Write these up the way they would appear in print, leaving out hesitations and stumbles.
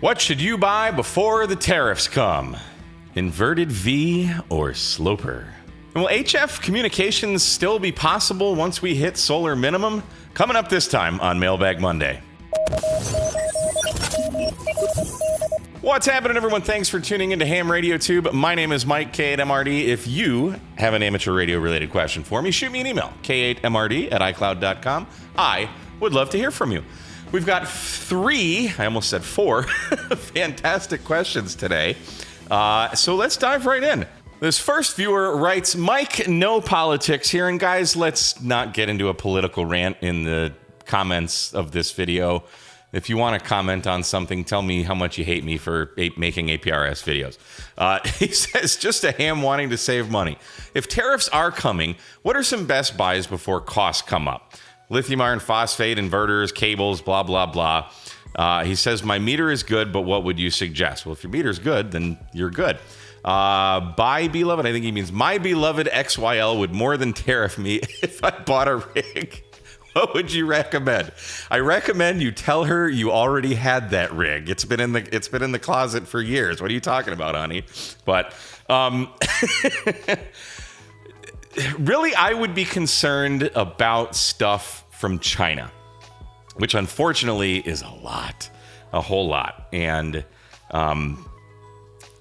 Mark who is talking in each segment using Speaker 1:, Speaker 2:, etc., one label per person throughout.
Speaker 1: What should you buy before the tariffs come? Inverted V or sloper? And will HF communications still be possible once we hit solar minimum? Coming up this time on Mailbag Monday. What's happening, everyone? Thanks for tuning into Ham Radio Tube. My name is Mike, K8MRD. If you have an amateur radio-related question for me, shoot me an email, k8mrd@icloud.com. I would love to hear from you. We've got I almost said four, fantastic questions today. So let's dive right in. This first viewer writes, Mike, no politics here. And guys, let's not get into a political rant in the comments of this video. If you want to comment on something, tell me how much you hate me for making APRS videos. He says, just a ham wanting to save money. If tariffs are coming, what are some best buys before costs come up? Lithium iron phosphate, inverters, cables, blah, blah, blah. He says, my meter is good, but what would you suggest? Well, if your meter is good, then you're good. Buy beloved, I think he means my beloved XYL would more than tariff me if I bought a rig. What would you recommend? I recommend you tell her you already had that rig. It's been in the closet for years. What are you talking about, honey? But really, I would be concerned about stuff from China, which unfortunately is a whole lot. And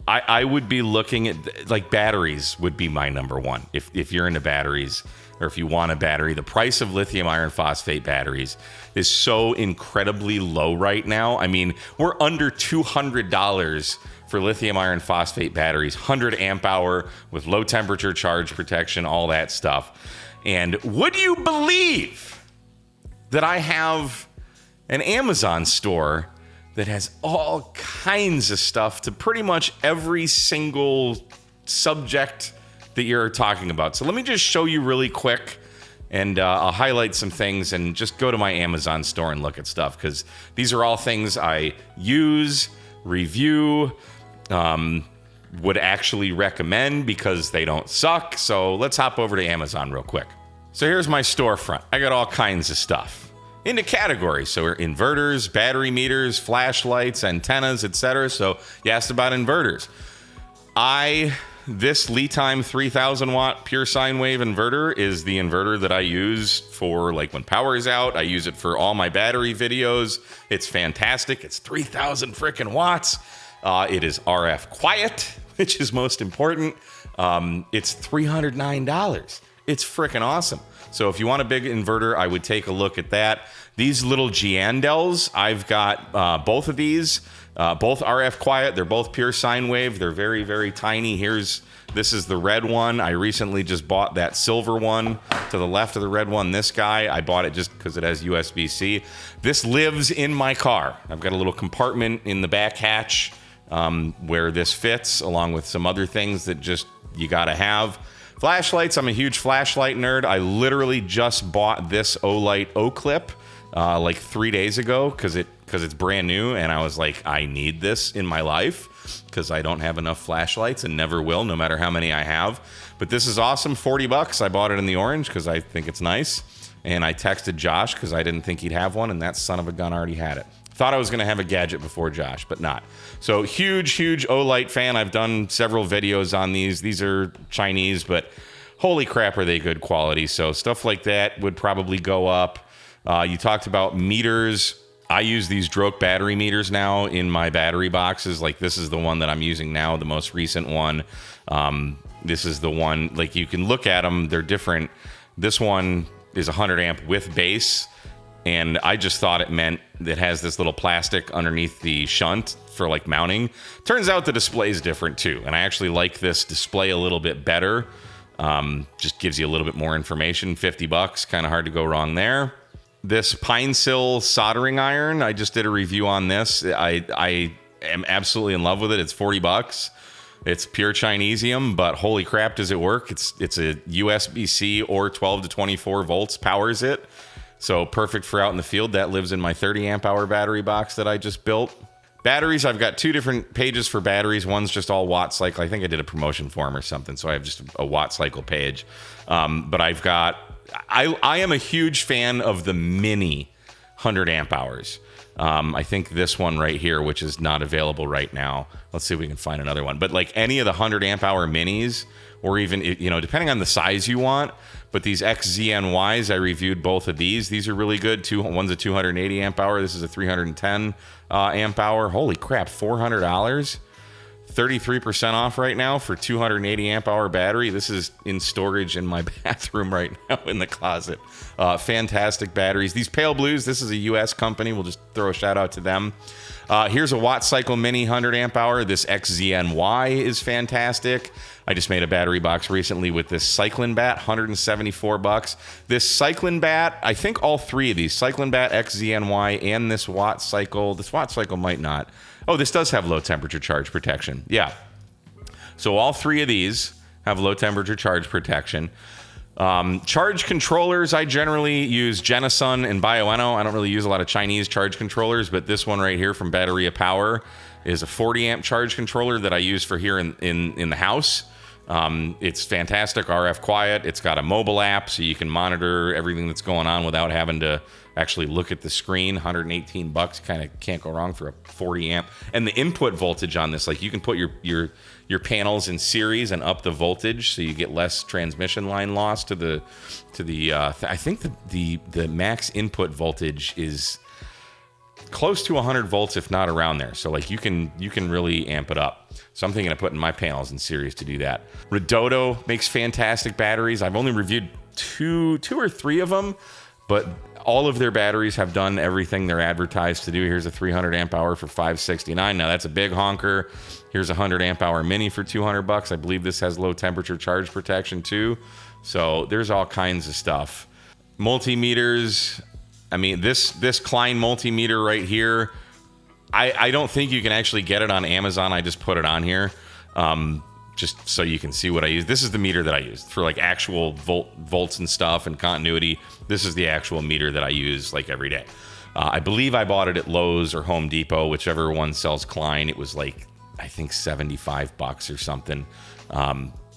Speaker 1: I would be looking at, like, batteries would be my number one. If you're into batteries, or if you want a battery, the price of lithium iron phosphate batteries is so incredibly low right now. I mean, we're under $200 for lithium iron phosphate batteries, 100 amp hour with low temperature charge protection, all that stuff. And would you believe that I have an Amazon store that has all kinds of stuff to pretty much every single subject that you're talking about? So let me just show you really quick, and I'll highlight some things and just go to my Amazon store and look at stuff, because these are all things I use, review, would actually recommend because they don't suck. So let's hop over to Amazon real quick. So here's my storefront. I got all kinds of stuff into categories. So we're inverters, battery meters, flashlights, antennas, etc. So you asked about inverters. This Li-Time 3000 watt pure sine wave inverter is the inverter that I use for, like, when power is out. I use it for all my battery videos. It's fantastic. It's 3000 freaking watts. It is RF quiet, which is most important. It's $309. It's freaking awesome. So if you want a big inverter, I would take a look at that. These little Giandels, I've got both of these. Both RF quiet. They're both pure sine wave. They're very, very tiny. This is the red one. I recently just bought that silver one to the left of the red one. This guy, I bought it just because it has USB-C. This lives in my car. I've got a little compartment in the back hatch where this fits, along with some other things that just you gotta have. Flashlights, I'm a huge flashlight nerd. I literally just bought this Olight O-Clip like 3 days ago because it's brand new, and I was like, I need this in my life because I don't have enough flashlights and never will, no matter how many I have. But this is awesome, $40. I bought it in the orange because I think it's nice, and I texted Josh because I didn't think he'd have one, and that son of a gun already had it. Thought I was going to have a gadget before Josh, but not. So huge Olight fan. I've done several videos on these. These are Chinese, but holy crap, are they good quality. So stuff like that would probably go up. You talked about meters. I use these Droke battery meters now in my battery boxes. Like, this is the one that I'm using now, the most recent one. This is the one, like, you can look at them. They're different. This one is 100 amp with base. And I just thought it meant it has this little plastic underneath the shunt for, like, mounting. Turns out the display is different too. And I actually like this display a little bit better. Just gives you a little bit more information. $50, kind of hard to go wrong there. This Pine Sil soldering iron, I just did a review on this. I am absolutely in love with it. It's $40. It's pure Chinesium, but holy crap, does it work? It's a USB-C or 12 to 24 volts powers it. So perfect for out in the field. That lives in my 30 amp hour battery box that I just built. Batteries, I've got two different pages for batteries. One's just all watt cycle. I think I did a promotion for them or something, so I have just a watt cycle page. But I've got, I am a huge fan of the mini 100 amp hours. I think this one right here, which is not available right now. Let's see if we can find another one. But like any of the 100 amp hour minis, or even, you know, depending on the size you want. But these XZNYs, I reviewed both of these. These are really good. One's a 280 amp hour. This is a 310 amp hour. Holy crap, $400. 33% off right now for 280 amp hour battery. This is in storage in my bathroom right now in the closet. Fantastic batteries. These Pale Blues, this is a US company. We'll just throw a shout out to them. Here's a Watt Cycle Mini 100 amp hour. This XZNY is fantastic. I just made a battery box recently with this Cyclin Bat, $174. This Cyclin Bat, I think all three of these, Cyclin Bat, XZNY, and this Watt Cycle might not. Oh, this does have low temperature charge protection. Yeah. So all three of these have low temperature charge protection. Charge controllers, I generally use Genasun and Bioenno. I don't really use a lot of Chinese charge controllers, but this one right here from Battery of Power is a 40 amp charge controller that I use for here in the house. It's fantastic, RF quiet. It's got a mobile app, so you can monitor everything that's going on without having to actually look at the screen. $118, kind of can't go wrong for a 40 amp. And the input voltage on this, like you can put your panels in series and up the voltage, so you get less transmission line loss to the. I think the max input voltage is close to 100 volts, if not around there. So like you can really amp it up. So I'm thinking of putting my panels in series to do that. Radioddity makes fantastic batteries. I've only reviewed two or three of them, but all of their batteries have done everything they're advertised to do. Here's a 300 amp hour for $569. Now that's a big honker. Here's a 100 amp hour mini for $200. I believe this has low temperature charge protection too. So there's all kinds of stuff. Multimeters. I mean, this Klein multimeter right here, I don't think you can actually get it on Amazon. I just put it on here just so you can see what I use. This is the meter that I use for like actual volts and stuff and continuity. This is the actual meter that I use like every day. I believe I bought it at Lowe's or Home Depot, whichever one sells Klein. It was like, I think $75 or something.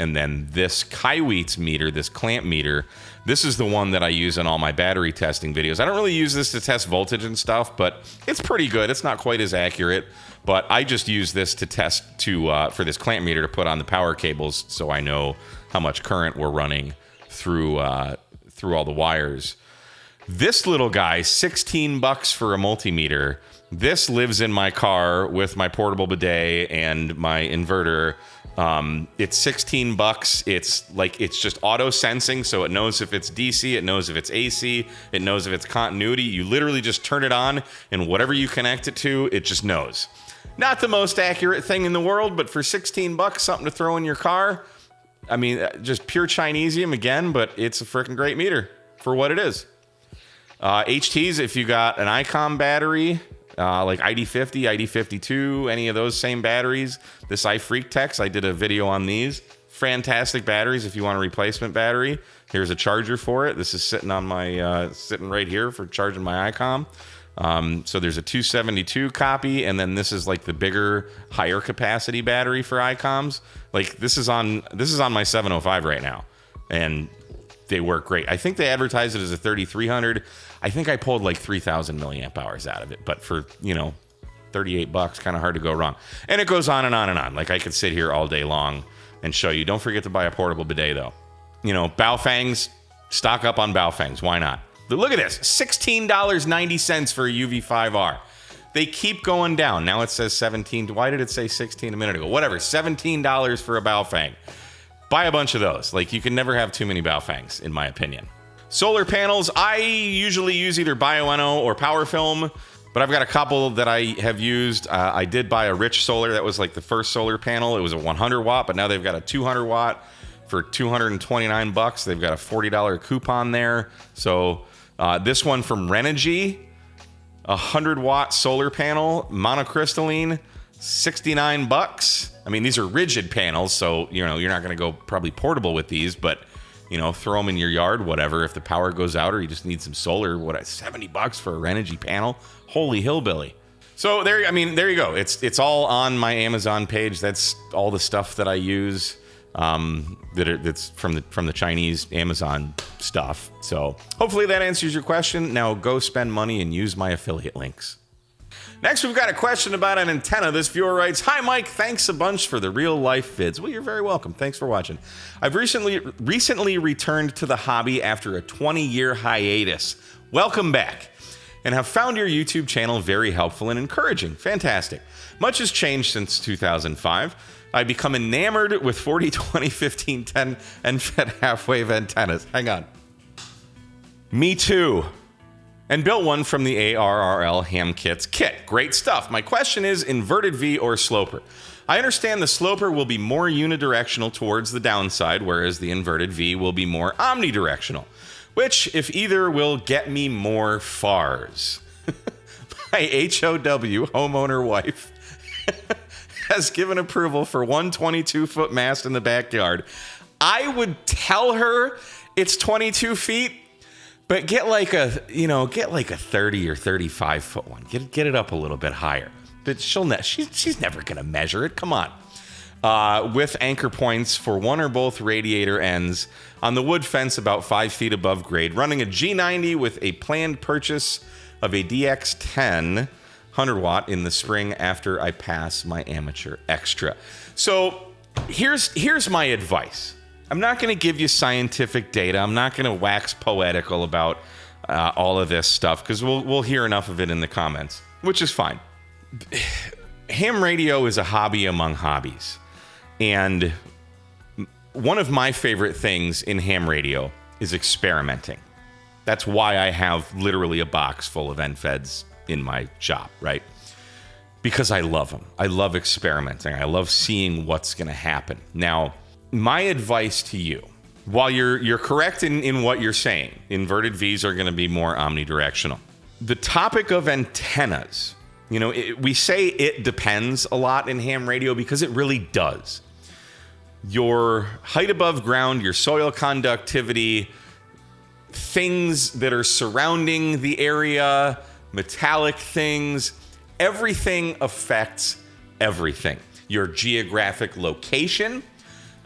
Speaker 1: And then this Kaiweets meter, this clamp meter, this is the one that I use in all my battery testing videos. I don't really use this to test voltage and stuff, but it's pretty good. It's not quite as accurate, but I just use this to test for this clamp meter to put on the power cables so I know how much current we're running through all the wires. This little guy, $16 for a multimeter. This lives in my car with my portable bidet and my inverter. It's $16. It's just auto sensing, so it knows if it's DC, it knows if it's AC, it knows if it's continuity. You literally just turn it on, and whatever you connect it to, it just knows. Not the most accurate thing in the world, but for $16, something to throw in your car. I mean, just pure Chinesium again, but it's a freaking great meter for what it is. HTs, if you got an ICOM battery, like ID50, ID52, any of those same batteries. This iFreakTech, I did a video on these. Fantastic batteries if you want a replacement battery. Here's a charger for it. This is sitting on my sitting right here for charging my ICOM. So there's a 272 copy, and then this is like the bigger, higher capacity battery for ICOMs. Like this is on my 705 right now, and they work great. I think they advertise it as a 3300. I think I pulled like 3,000 milliamp hours out of it, but for, $38, kind of hard to go wrong. And it goes on and on and on. Like I could sit here all day long and show you. Don't forget to buy a portable bidet though. Baofangs, stock up on Baofangs. Why not? But look at this, $16.90 for a UV5R. They keep going down. Now it says 17. Why did it say 16 a minute ago? Whatever, $17 for a Baofeng. Buy a bunch of those. Like, you can never have too many Baofangs, in my opinion. Solar panels, I usually use either Bioenno or PowerFilm, but I've got a couple that I have used. I did buy a Rich Solar. That was like the first solar panel. It was a 100 watt, but now they've got a 200 watt for $229. They've got a $40 coupon there. So this one from Renogy, a 100 watt solar panel, monocrystalline, $69. I mean, these are rigid panels, so you're not going to go probably portable with these, but throw them in your yard, whatever. If the power goes out or you just need some solar, $70 for a Renogy panel? Holy hillbilly. So there you go. It's all on my Amazon page. That's all the stuff that I use. That's from the Chinese Amazon stuff. So hopefully that answers your question. Now go spend money and use my affiliate links. Next, we've got a question about an antenna. This viewer writes, "Hi, Mike. Thanks a bunch for the real-life vids." Well, you're very welcome. Thanks for watching. I've recently returned to the hobby after a 20-year hiatus. Welcome back. And have found your YouTube channel very helpful and encouraging. Fantastic. Much has changed since 2005. I've become enamored with 40, 20, 15, 10, and fed half-wave antennas. Hang on. Me too. And built one from the ARRL Ham Kits kit. Great stuff. My question is inverted V or sloper. I understand the sloper will be more unidirectional towards the downside, whereas the inverted V will be more omnidirectional. Which, if either, will get me more FARs. My HOW, homeowner wife, has given approval for one 22-foot mast in the backyard. I would tell her it's 22 feet. But get like a 30 or 35 foot one. Get it up a little bit higher. But she's never gonna measure it. Come on. With anchor points for one or both radiator ends on the wood fence about 5 feet above grade. Running a G90 with a planned purchase of a DX10 100 watt in the spring after I pass my amateur extra. So here's my advice. I'm not going to give you scientific data. I'm not going to wax poetical about all of this stuff because we'll hear enough of it in the comments, which is fine. Ham radio is a hobby among hobbies. And one of my favorite things in ham radio is experimenting. That's why I have literally a box full of NFEDs in my shop, right? Because I love them. I love experimenting. I love seeing what's going to happen. Now, my advice to you, while you're correct in what you're saying, inverted Vs are going to be more omnidirectional. The topic of antennas, we say it depends a lot in ham radio because it really does. Your height above ground, your soil conductivity, things that are surrounding the area, metallic things, everything affects everything. Your geographic location.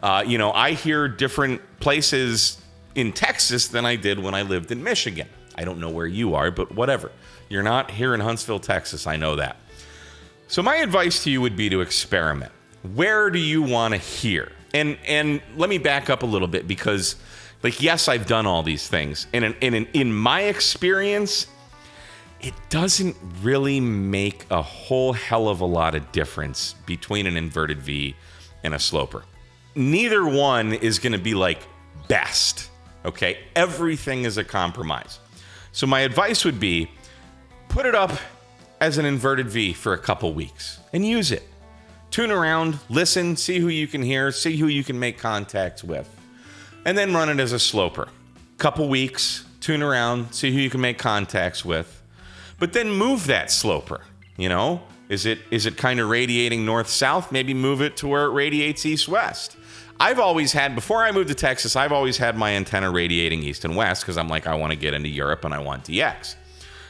Speaker 1: I hear different places in Texas than I did when I lived in Michigan. I don't know where you are, but whatever. You're not here in Huntsville, Texas. I know that. So my advice to you would be to experiment. Where do you want to hear? And let me back up a little bit because, yes, I've done all these things. And in my experience, it doesn't really make a whole hell of a lot of difference between an inverted V and a sloper. Neither one is going to be best, okay? Everything is a compromise. So my advice would be put it up as an inverted V for a couple weeks and use it. Tune around, listen, see who you can hear, see who you can make contacts with, and then run it as a sloper. Couple weeks, tune around, see who you can make contacts with, but then move that sloper, Is it kind of radiating north-south? Maybe move it to where it radiates east-west. Before I moved to Texas, I've always had my antenna radiating east and west because I'm I want to get into Europe and I want DX.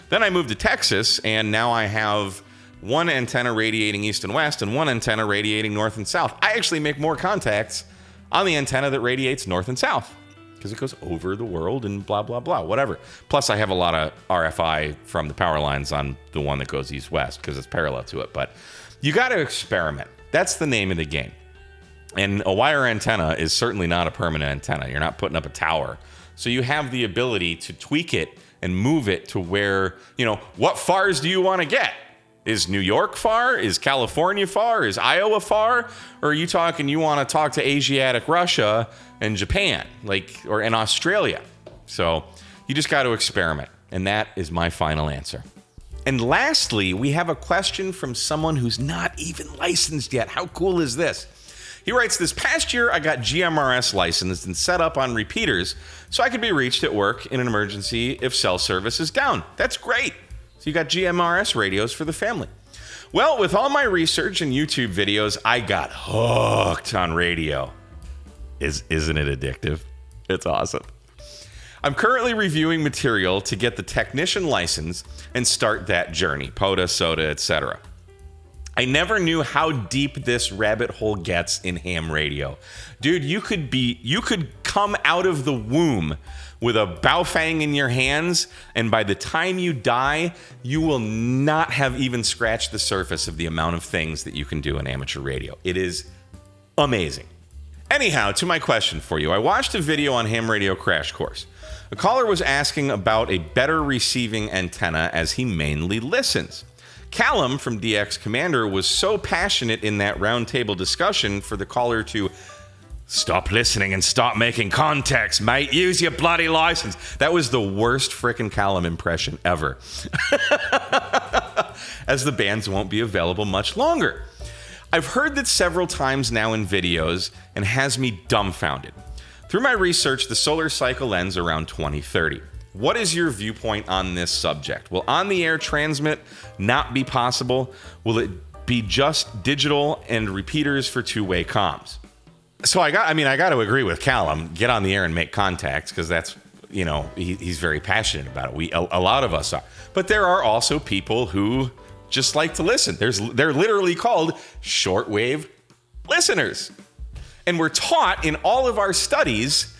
Speaker 1: Then I moved to Texas and now I have one antenna radiating east and west and one antenna radiating north and south. I actually make more contacts on the antenna that radiates north and south because it goes over the world and blah, blah, blah, whatever. Plus, I have a lot of RFI from the power lines on the one that goes east-west because it's parallel to it. But you got to experiment. That's the name of the game. And a wire antenna is certainly not a permanent antenna. You're not putting up a tower. So you have the ability to tweak it and move it to where, what FARs do you want to get? Is New York far? Is California far? Is Iowa far? Or are you want to talk to Asiatic Russia and Japan, or in Australia? So you just got to experiment. And that is my final answer. And lastly, we have a question from someone who's not even licensed yet. How cool is this? He writes, this past year, I got GMRS licensed and set up on repeaters so I could be reached at work in an emergency if cell service is down. That's great. So you got GMRS radios for the family. Well, with all my research and YouTube videos, I got hooked on radio. Isn't it addictive? It's awesome. I'm currently reviewing material to get the technician license and start that journey, POTA, SOTA, etc. I never knew how deep this rabbit hole gets in ham radio. Dude, you could come out of the womb with a baofeng in your hands, and by the time you die, you will not have even scratched the surface of the amount of things that you can do in amateur radio. It is amazing. Anyhow, to my question for you, I watched a video on Ham Radio Crash Course. A caller was asking about a better receiving antenna as he mainly listens. Callum from DX Commander was so passionate in that roundtable discussion for the caller to stop listening and stop making contacts, mate. Use your bloody license. That was the worst frickin' Callum impression ever. As the bands won't be available much longer. I've heard that several times now in videos and has me dumbfounded. Through my research, the solar cycle ends around 2030. What is your viewpoint on this subject? Will on-the-air transmit not be possible? Will it be just digital and repeaters for two-way comms? So I got to agree with Callum. Get on the air and make contacts, because that's, he's very passionate about it. A lot of us are. But there are also people who just like to listen. They're literally called shortwave listeners. And we're taught in all of our studies,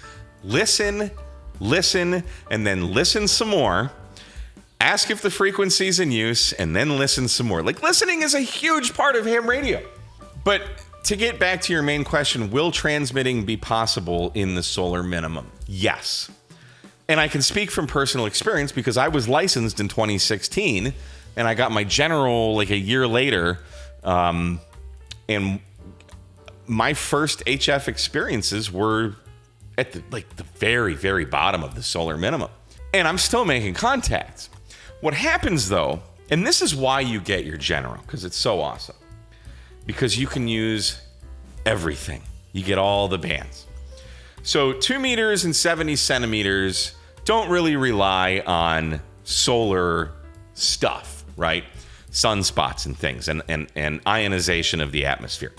Speaker 1: listen, and then listen some more. Ask if the frequency's in use, and then listen some more. Like, listening is a huge part of ham radio. But to get back to your main question, will transmitting be possible in the solar minimum? Yes. And I can speak from personal experience because I was licensed in 2016, and I got my general like a year later. And my first HF experiences were at the very, very bottom of the solar minimum. And I'm still making contacts. What happens though, and this is why you get your general, because it's so awesome. Because you can use everything. You get all the bands. So 2 meters and 70 centimeters don't really rely on solar stuff, right? Sunspots and things and ionization of the atmosphere.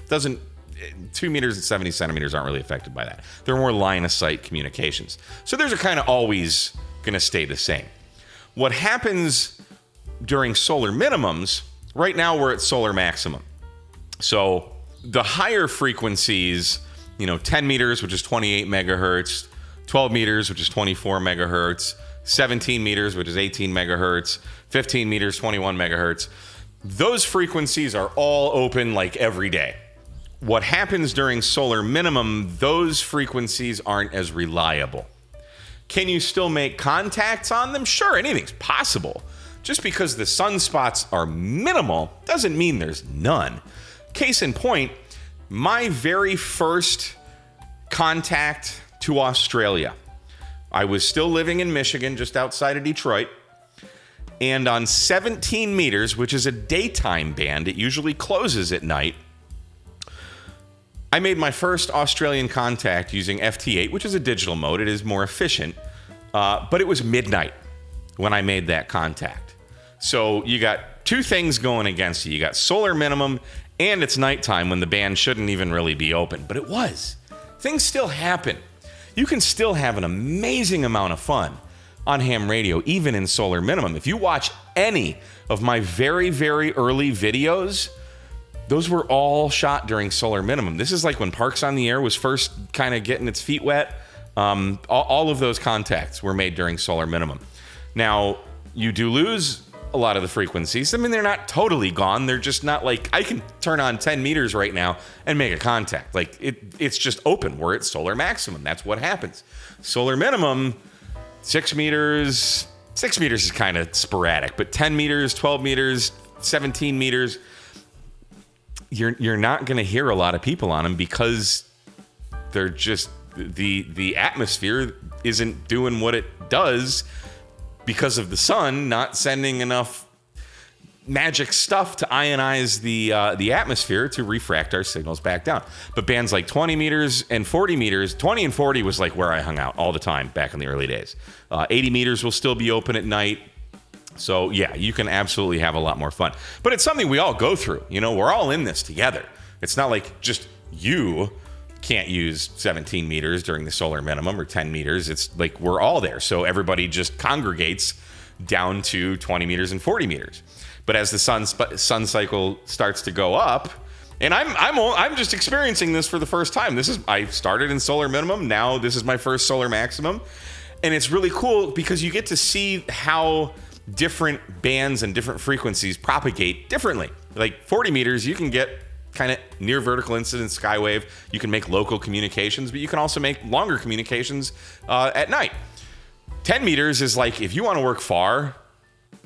Speaker 1: 2 meters and 70 centimeters aren't really affected by that. They're more line of sight communications. So those are kind of always going to stay the same. What happens during solar minimums, right now we're at solar maximum. So the higher frequencies, 10 meters, which is 28 megahertz, 12 meters, which is 24 megahertz, 17 meters, which is 18 megahertz, 15 meters, 21 megahertz. Those frequencies are all open like every day. What happens during solar minimum, those frequencies aren't as reliable. Can you still make contacts on them? Sure, anything's possible. Just because the sunspots are minimal doesn't mean there's none. Case in point, my very first contact to Australia. I was still living in Michigan, just outside of Detroit. And on 17 meters, which is a daytime band, it usually closes at night. I made my first Australian contact using FT8, which is a digital mode. It is more efficient. But it was midnight when I made that contact. So you got two things going against you. You got solar minimum, and it's nighttime when the band shouldn't even really be open. But it was. Things still happen. You can still have an amazing amount of fun on ham radio, even in solar minimum. If you watch any of my very, very early videos, those were all shot during solar minimum. This is like when Parks on the Air was first kind of getting its feet wet. All of those contacts were made during solar minimum. Now, you do lose a lot of the frequencies. I mean, they're not totally gone. They're just not like, I can turn on 10 meters right now and make a contact. Like, it's just open. We're at solar maximum. That's what happens. Solar minimum, 6 meters. 6 meters is kind of sporadic, but 10 meters, 12 meters, 17 meters, you're not going to hear a lot of people on them because they're just, the atmosphere isn't doing what it does because of the sun not sending enough magic stuff to ionize the atmosphere to refract our signals back down. But bands like 20 meters and 40 meters, 20 and 40 was like where I hung out all the time back in the early days. 80 meters will still be open at night. So yeah, you can absolutely have a lot more fun. But it's something we all go through. We're all in this together. It's not like just you can't use 17 meters during the solar minimum or 10 meters. It's like we're all there. So everybody just congregates down to 20 meters and 40 meters. But as the sun cycle starts to go up, And I'm just experiencing this for the first time. I started in solar minimum. Now this is my first solar maximum. And it's really cool because you get to see how different bands and different frequencies propagate differently. Like 40 meters, you can get kind of near vertical incidence skywave. You can make local communications, but you can also make longer communications at night. 10 meters is like, if you want to work far,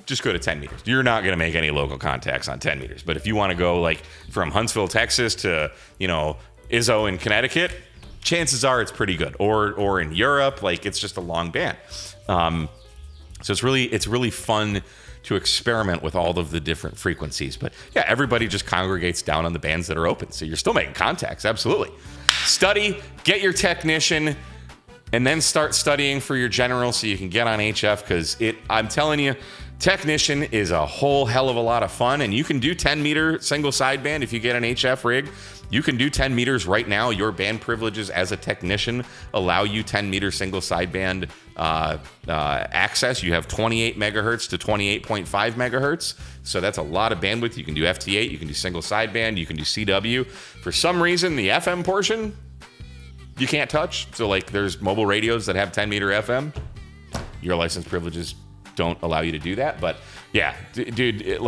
Speaker 1: just go to 10 meters. You're not going to make any local contacts on 10 meters. But if you want to go like from Huntsville, Texas to, Izzo in Connecticut, chances are it's pretty good. Or in Europe, like it's just a long band. So it's really fun to experiment with all of the different frequencies. But yeah, everybody just congregates down on the bands that are open. So you're still making contacts, absolutely. Study, get your technician, and then start studying for your general so you can get on HF, because I'm telling you, technician is a whole hell of a lot of fun, and you can do 10 meter single sideband if you get an HF rig. You can do 10 meters right now. Your band privileges as a technician allow you 10 meter single sideband access. You have 28 megahertz to 28.5 megahertz. So that's a lot of bandwidth. You can do FT8, you can do single sideband, you can do CW. For some reason, the FM portion, you can't touch. So like there's mobile radios that have 10 meter FM. Your license privileges don't allow you to do that. But yeah, dude,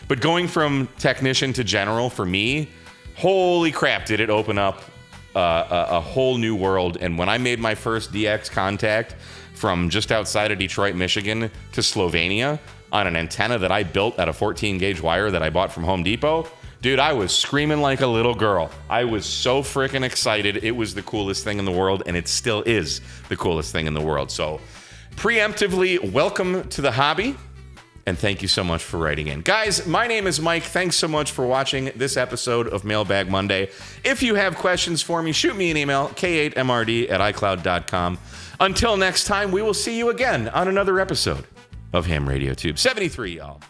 Speaker 1: but going from technician to general for me, holy crap, did it open up a whole new world. And when I made my first DX contact from just outside of Detroit, Michigan to Slovenia on an antenna that I built at a 14 gauge wire that I bought from Home Depot, dude, I was screaming like a little girl. I was so freaking excited. It was the coolest thing in the world, and it still is the coolest thing in the world. So preemptively, welcome to the hobby. And thank you so much for writing in. Guys, my name is Mike. Thanks so much for watching this episode of Mailbag Monday. If you have questions for me, shoot me an email, k8mrd@icloud.com. Until next time, we will see you again on another episode of Ham Radio Tube 73, y'all.